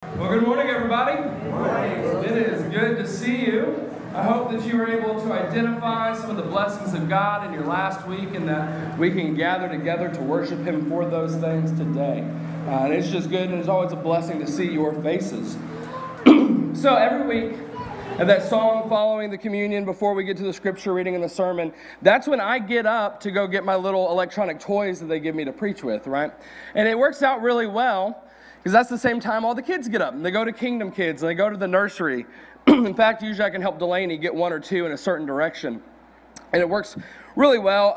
Well, good morning, everybody. Good morning. It is good to see you. I hope that you were able to identify some of the blessings of God in your last week and that we can gather together to worship Him for those things today. And it's just good, and it's always a blessing to see your faces. So every week, and that song following the communion before we get to the scripture reading and the sermon, that's when I get up to go get my little electronic toys that they give me to preach with, right? And it works out really well because that's the same time all the kids get up. And they go to Kingdom Kids and they go to the nursery. In fact, usually I can help Delaney get one or two in a certain direction. And it works really well.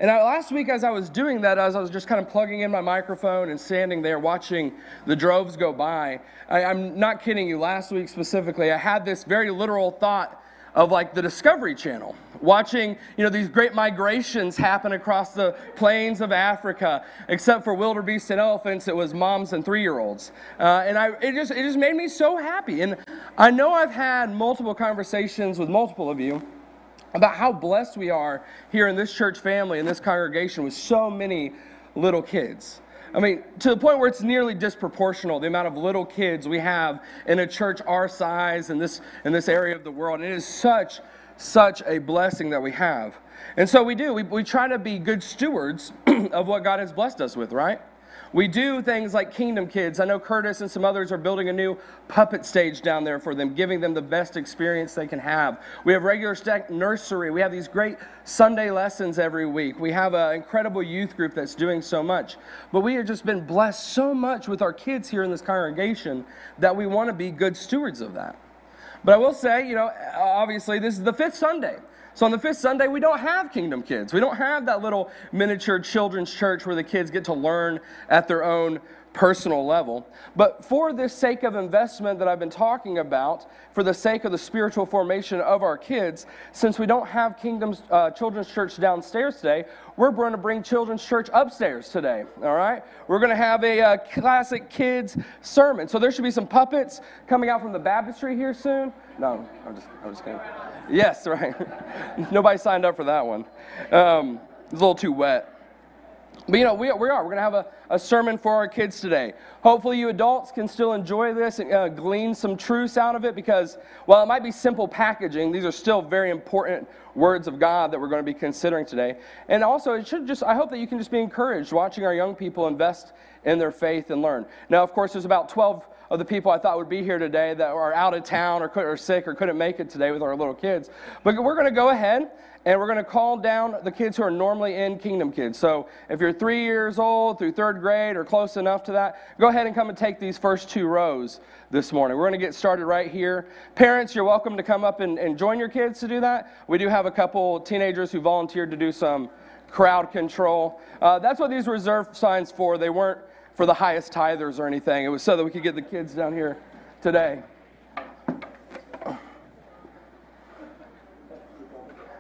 Last week as I was doing that, as I was just kind of plugging in my microphone and standing there watching the droves go by, I'm not kidding you, last week specifically, I had this very literal thought of like the Discovery Channel, watching, these great migrations happen across the plains of Africa. Except for wildebeest and elephants, it was moms and 3-year-olds. It just made me so happy. And I know I've had multiple conversations with multiple of you about how blessed we are here in this church family, in this congregation, with so many little kids. I mean, to the point where it's nearly disproportional, the amount of little kids we have in a church our size in this area of the world. And it is such a blessing that we have. And so we try to be good stewards of what God has blessed us with, right? We do things like Kingdom Kids. I know Curtis and some others are building a new puppet stage down there for them, giving them the best experience they can have. We have regular stack nursery. We have these great Sunday lessons every week. We have an incredible youth group that's doing so much. But we have just been blessed so much with our kids here in this congregation that we want to be good stewards of that. But I will say, obviously this is the 5th Sunday. So on the 5th Sunday, we don't have Kingdom Kids. We don't have that little miniature children's church where the kids get to learn at their own personal level. But for this sake of investment that I've been talking about, for the sake of the spiritual formation of our kids, since we don't have Children's Church downstairs today, we're going to bring Children's Church upstairs today, all right? We're going to have a classic kids sermon. So there should be some puppets coming out from the baptistry here soon. No, I'm just kidding. Yes, right. Nobody signed up for that one. It's a little too wet. But we are. We're going to have a sermon for our kids today. Hopefully you adults can still enjoy this and glean some truths out of it, because while it might be simple packaging, these are still very important words of God that we're going to be considering today. And also, I hope that you can just be encouraged watching our young people invest in their faith and learn. Now, of course, there's about 12 of the people I thought would be here today that are out of town or sick or couldn't make it today with our little kids. But we're going to go ahead and we're going to call down the kids who are normally in Kingdom Kids. So if you're 3 years old through 3rd grade or close enough to that, go ahead and come and take these first 2 rows this morning. We're going to get started right here. Parents, you're welcome to come up and join your kids to do that. We do have a couple teenagers who volunteered to do some crowd control. That's what these reserve signs for. They weren't for the highest tithers or anything. It was so that we could get the kids down here today.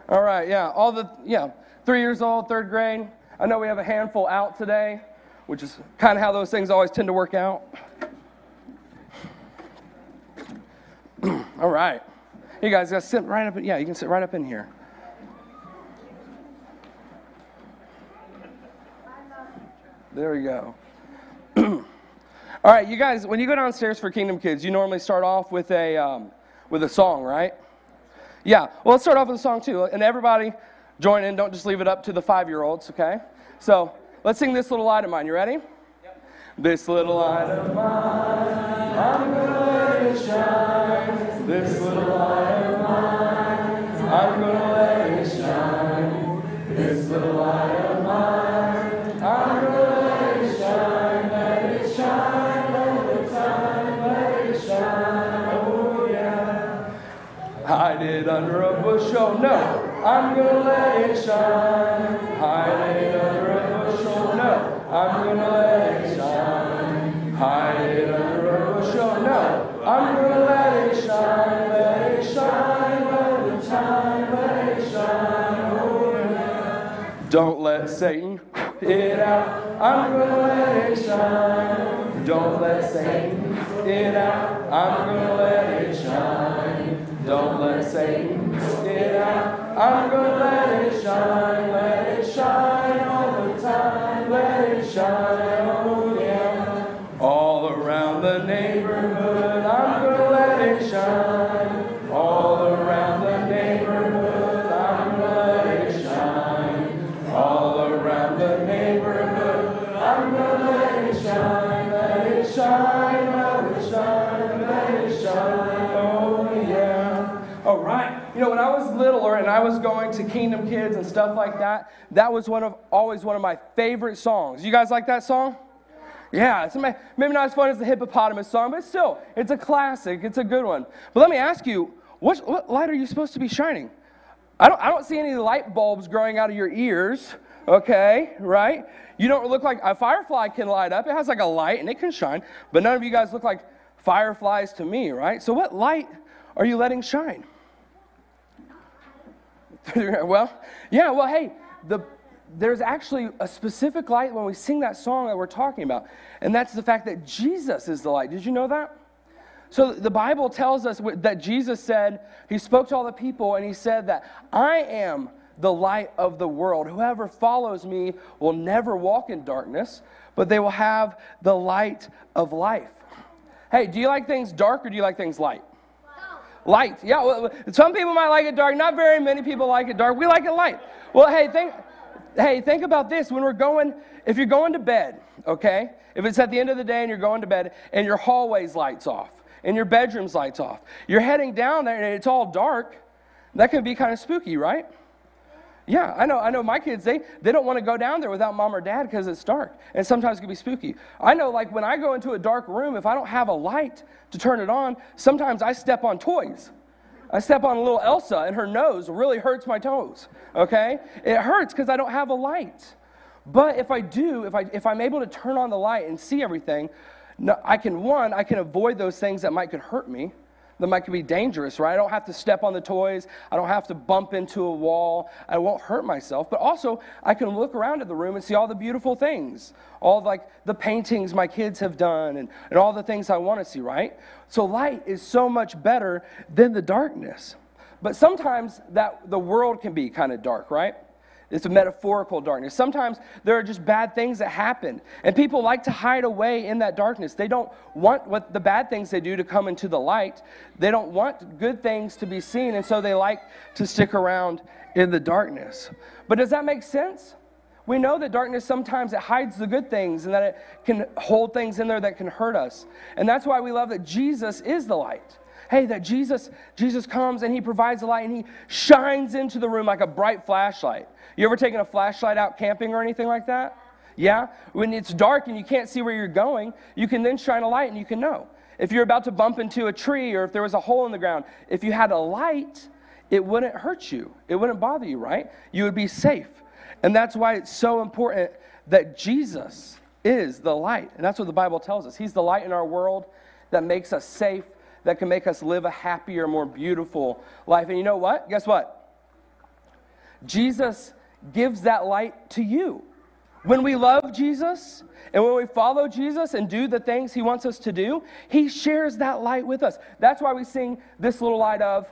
All right, 3 years old, 3rd grade. I know we have a handful out today, which is kind of how those things always tend to work out. All right. You guys got to sit right up. You can sit right up in here. There we go. All right, you guys, when you go downstairs for Kingdom Kids, you normally start off with a song, right? Yeah, well, let's start off with a song too. And everybody join in. Don't just leave it up to the 5-year-olds, okay? So let's sing This Little Light of Mine. You ready? Yep. This little light of mine, I'm going to let it shine. This little light of mine, I'm going to let it shine. This little light of mine, I'm going to let it shine. Let it shine all the time. Let it shine, oh yeah. Hide it under a bush, oh no. I'm going to let it shine. Hide it under a bush, oh no. I'm going to let it shine. Hide it under a bush, oh no. I'm going to let it shine. Let it shine all the time. Let it shine, oh yeah. Don't let Satan it out. I'm going to let it shine. Don't let Satan it out. I'm going to let it shine. Don't let Satan it out. I'm going to let it shine. Let it shine all the time. Let it shine, oh yeah. All around the neighborhood. when I was littler and I was going to Kingdom Kids and stuff like that, that was always one of my favorite songs. You guys like that song? Yeah, it's maybe not as fun as the hippopotamus song, but still, it's a classic. It's a good one. But let me ask you, what light are you supposed to be shining? I don't see any light bulbs growing out of your ears, okay, right? You don't look like a firefly can light up. It has like a light and it can shine, but none of you guys look like fireflies to me, right? So what light are you letting shine? Hey, there's actually a specific light when we sing that song that we're talking about, and that's the fact that Jesus is the light. Did you know that? So the Bible tells us that Jesus said, he spoke to all the people, and he said that I am the light of the world. Whoever follows me will never walk in darkness, but they will have the light of life. Hey, do you like things dark or do you like things light? Light. Yeah, well, some people might like it dark. Not very many people like it dark. We like it light. Well, think about this. If you're going to bed, okay? If it's at the end of the day and you're going to bed and your hallway's lights off and your bedroom's lights off, you're heading down there and it's all dark, that can be kind of spooky, right? Yeah, I know my kids, they don't want to go down there without mom or dad because it's dark. And sometimes it can be spooky. I know, like, when I go into a dark room, if I don't have a light to turn it on, sometimes I step on toys. I step on a little Elsa, and her nose really hurts my toes, okay? It hurts because I don't have a light. But if I do, if I'm able to turn on the light and see everything, I can avoid those things that could hurt me, that might be dangerous, right? I don't have to step on the toys. I don't have to bump into a wall. I won't hurt myself. But also, I can look around at the room and see all the beautiful things, all like the paintings my kids have done and all the things I want to see, right? So light is so much better than the darkness. But sometimes the world can be kind of dark, right? It's a metaphorical darkness. Sometimes there are just bad things that happen, and people like to hide away in that darkness. They don't want what the bad things they do to come into the light. They don't want good things to be seen, and so they like to stick around in the darkness. But does that make sense? We know that darkness sometimes it hides the good things and that it can hold things in there that can hurt us. And that's why we love that Jesus is the light. Hey, that Jesus comes and he provides the light and he shines into the room like a bright flashlight. You ever taken a flashlight out camping or anything like that? Yeah? When it's dark and you can't see where you're going, you can then shine a light and you can know. If you're about to bump into a tree or if there was a hole in the ground, if you had a light, it wouldn't hurt you. It wouldn't bother you, right? You would be safe. And that's why it's so important that Jesus is the light. And that's what the Bible tells us. He's the light in our world that makes us safe, that can make us live a happier, more beautiful life. And you know what? Guess what? Jesus gives that light to you. When we love Jesus and when we follow Jesus and do the things he wants us to do, he shares that light with us. That's why we sing this little light of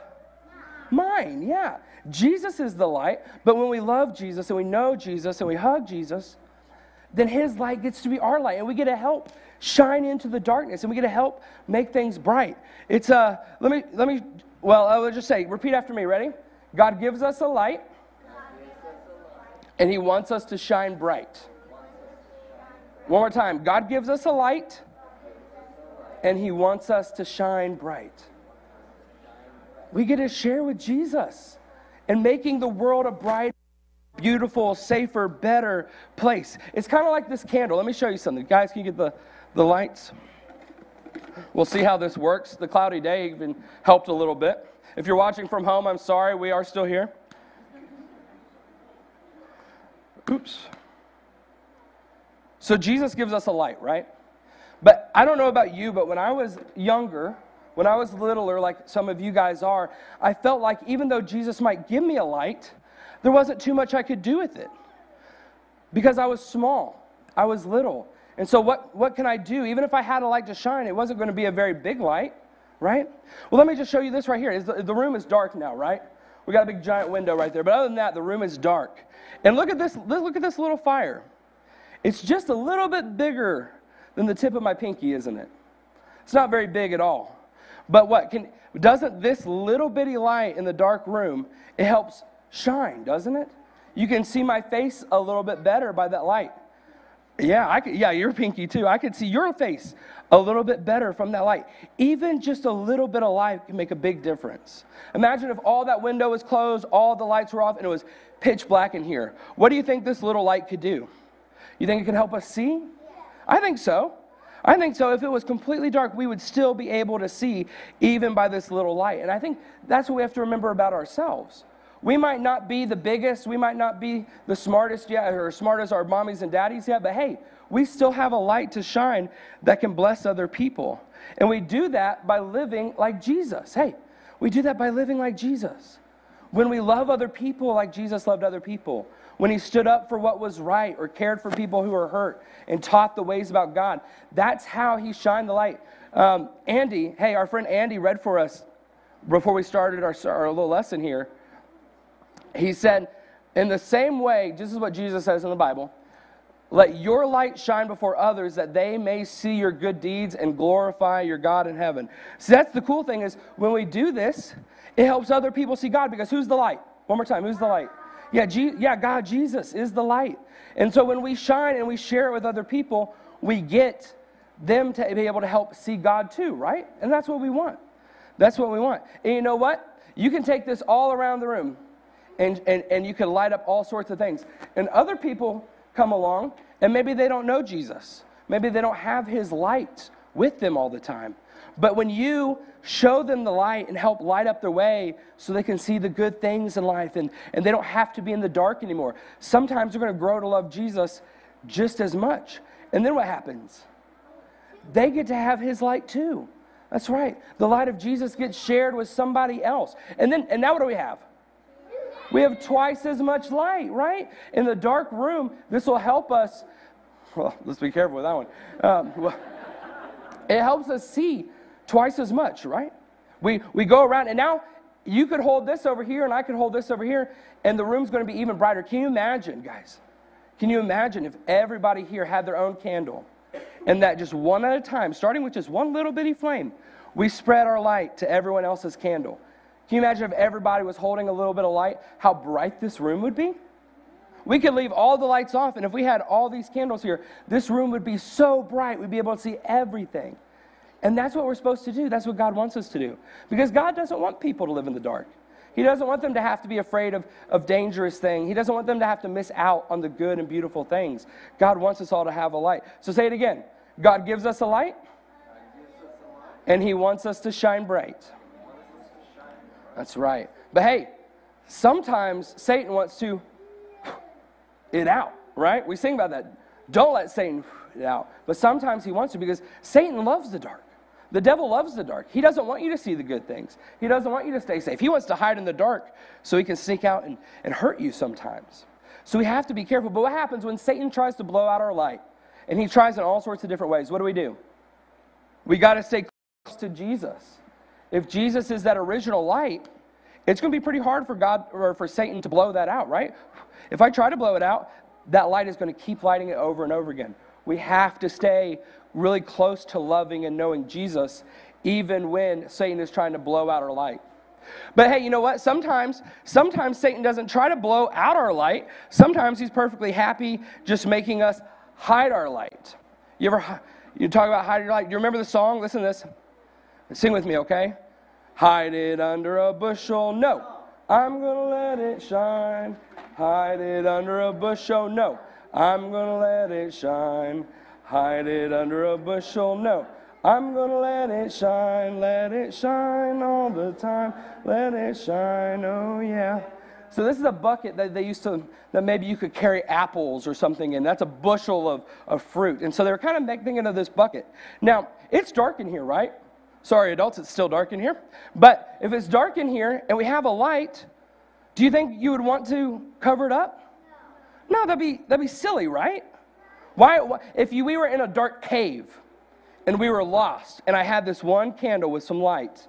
mine. Yeah. Jesus is the light, but when we love Jesus and we know Jesus and we hug Jesus, then his light gets to be our light and we get to help shine into the darkness and we get to help make things bright. It's I'll just say, repeat after me, ready? God gives us a light and he wants us to shine bright. One more time. God gives us a light and he wants us to shine bright. We get to share with Jesus and making the world a brighter, beautiful, safer, better place. It's kind of like this candle. Let me show you something. Guys, can you get the lights? We'll see how this works. The cloudy day even helped a little bit. If you're watching from home, I'm sorry. We are still here. Oops. So Jesus gives us a light, right? But I don't know about you, but when I was younger, when I was littler, like some of you guys are, I felt like even though Jesus might give me a light, there wasn't too much I could do with it. Because I was small. I was little. And so what can I do? Even if I had a light to shine, it wasn't going to be a very big light, right? Well, let me just show you this right here. The room is dark now, right? We got a big giant window right there. But other than that, the room is dark. And look at this little fire. It's just a little bit bigger than the tip of my pinky, isn't it? It's not very big at all. But doesn't this little bitty light in the dark room, it helps shine, doesn't it? You can see my face a little bit better by that light. Yeah, you're pinky too. I could see your face a little bit better from that light. Even just a little bit of light can make a big difference. Imagine if all that window was closed, all the lights were off, and it was pitch black in here. What do you think this little light could do? You think it could help us see? I think so. I think so. If it was completely dark, we would still be able to see even by this little light. And I think that's what we have to remember about ourselves. We might not be the biggest, we might not be the smartest yet, or smart as our mommies and daddies yet, but hey, we still have a light to shine that can bless other people. And we do that by living like Jesus. Hey, we do that by living like Jesus. When we love other people like Jesus loved other people, when he stood up for what was right or cared for people who were hurt and taught the ways about God, that's how he shined the light. Our friend Andy read for us before we started our little lesson here. He said, in the same way, this is what Jesus says in the Bible, let your light shine before others that they may see your good deeds and glorify your God in heaven. So that's the cool thing is when we do this, it helps other people see God because who's the light? One more time, who's the light? God, Jesus is the light. And so when we shine and we share it with other people, we get them to be able to help see God too, right? And that's what we want. That's what we want. And you know what? You can take this all around the room. And you can light up all sorts of things. And other people come along, and maybe they don't know Jesus. Maybe they don't have his light with them all the time. But when you show them the light and help light up their way so they can see the good things in life, and they don't have to be in the dark anymore, sometimes they're going to grow to love Jesus just as much. And then what happens? They get to have his light too. That's right. The light of Jesus gets shared with somebody else. And now what do we have? We have twice as much light, right? In the dark room, this will help us. Well, let's be careful with that one. It helps us see twice as much, right? We go around, and now you could hold this over here, and I could hold this over here, and the room's going to be even brighter. Can you imagine, guys? Can you imagine if everybody here had their own candle, and that just one at a time, starting with just one little bitty flame, we spread our light to everyone else's candle? Can you imagine if everybody was holding a little bit of light, how bright this room would be? We could leave all the lights off, and if we had all these candles here, this room would be so bright, we'd be able to see everything. And that's what we're supposed to do. That's what God wants us to do. Because God doesn't want people to live in the dark. He doesn't want them to have to be afraid of dangerous things. He doesn't want them to have to miss out on the good and beautiful things. God wants us all to have a light. So say it again. God gives us a light, and he wants us to shine bright. That's right. But hey, sometimes Satan wants to it out, right? We sing about that. Don't let Satan it out. But sometimes he wants to because Satan loves the dark. The devil loves the dark. He doesn't want you to see the good things. He doesn't want you to stay safe. He wants to hide in the dark so he can sneak out and hurt you sometimes. So we have to be careful. But what happens when Satan tries to blow out our light? And he tries in all sorts of different ways. What do? We got to stay close to Jesus. If Jesus is that original light, it's going to be pretty hard for God or for Satan to blow that out, right? If I try to blow it out, that light is going to keep lighting it over and over again. We have to stay really close to loving and knowing Jesus, even when Satan is trying to blow out our light. But hey, you know what? Sometimes Satan doesn't try to blow out our light. Sometimes he's perfectly happy just making us hide our light. You talk about hiding your light. Do you remember the song? Listen to this. Sing with me, okay? Hide it under a bushel, no. I'm going to let it shine. Hide it under a bushel, no. I'm going to let it shine. Hide it under a bushel, no. I'm going to let it shine all the time. Let it shine, oh yeah. So this is a bucket that they used to, that maybe you could carry apples or something in. That's a bushel of fruit. And so they were kind of thinking of this bucket. Now, it's dark in here, right? Sorry, adults, it's still dark in here. But if it's dark in here and we have a light, do you think you would want to cover it up? No, that'd be silly, right? Why? If we were in a dark cave and we were lost and I had this one candle with some light,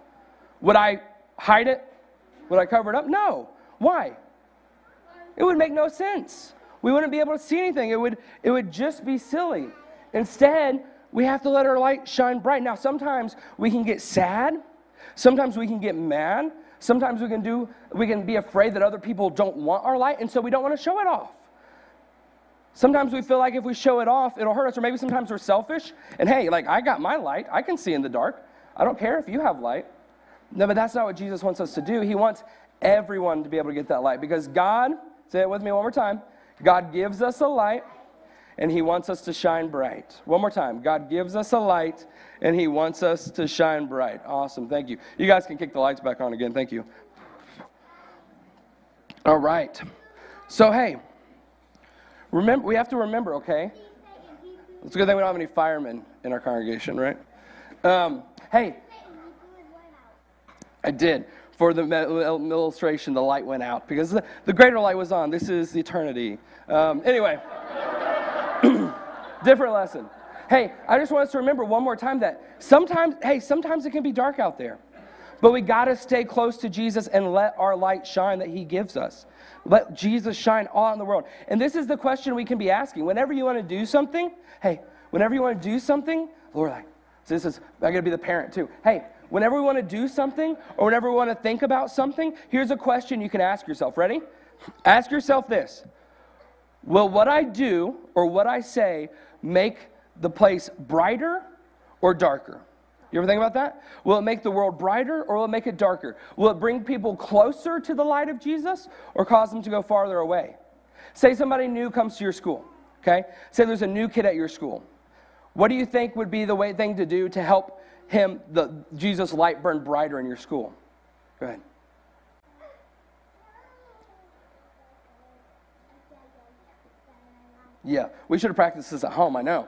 would I hide it? Would I cover it up? No. Why? It would make no sense. We wouldn't be able to see anything. It would just be silly. Instead, we have to let our light shine bright. Now, sometimes we can get sad. Sometimes we can get mad. Sometimes we can be afraid that other people don't want our light, and so we don't want to show it off. Sometimes we feel like if we show it off, it'll hurt us. Or maybe sometimes we're selfish. And hey, like, I got my light. I can see in the dark. I don't care if you have light. No, but that's not what Jesus wants us to do. He wants everyone to be able to get that light. Because God, say it with me one more time, God gives us a light, and He wants us to shine bright. One more time. God gives us a light, and He wants us to shine bright. Awesome. Thank you. You guys can kick the lights back on again. Thank you. All right. So, hey, remember, we have to remember, okay? It's a good thing we don't have any firemen in our congregation, right? Hey, I did. For the illustration, the light went out because the greater light was on. This is eternity. Anyway, different lesson. Hey, I just want us to remember one more time that sometimes it can be dark out there. But we got to stay close to Jesus and let our light shine that He gives us. Let Jesus shine all in the world. And this is the question we can be asking. Whenever you want to do something, Lord, so this is, I got to be the parent too. Hey, whenever we want to do something or whenever we want to think about something, here's a question you can ask yourself. Ready? Ask yourself this. Will what I do or what I say make the place brighter or darker? You ever think about that? Will it make the world brighter or will it make it darker? Will it bring people closer to the light of Jesus or cause them to go farther away? Say somebody new comes to your school, okay? Say there's a new kid at your school. What do you think would be the thing to do to help Jesus' light burn brighter in your school? Go ahead. Yeah, we should have practiced this at home, I know.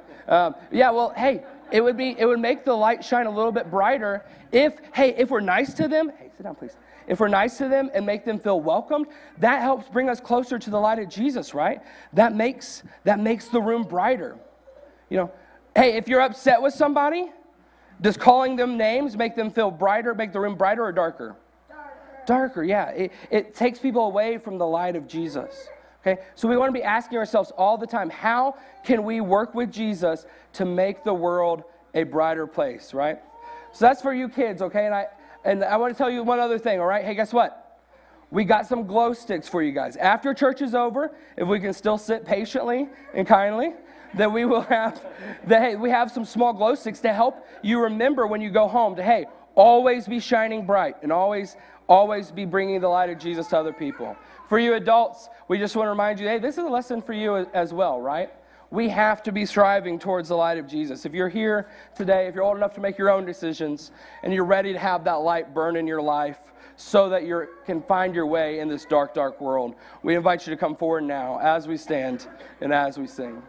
It would make the light shine a little bit brighter if we're nice to them. Hey, sit down, please. If we're nice to them and make them feel welcomed, that helps bring us closer to the light of Jesus, right? That makes the room brighter. You know, hey, if you're upset with somebody, does calling them names make them feel brighter, make the room brighter or darker? Darker, yeah. It takes people away from the light of Jesus. Okay, so we want to be asking ourselves all the time, how can we work with Jesus to make the world a brighter place, right? So that's for you kids, okay? And I want to tell you one other thing, all right? Hey, guess what? We got some glow sticks for you guys. After church is over, if we can still sit patiently and kindly, then we will we have some small glow sticks to help you remember when you go home to, always be shining bright and always be bringing the light of Jesus to other people. For you adults, we just want to remind you, this is a lesson for you as well, right? We have to be striving towards the light of Jesus. If you're here today, if you're old enough to make your own decisions, and you're ready to have that light burn in your life so that you can find your way in this dark, dark world, we invite you to come forward now as we stand and as we sing.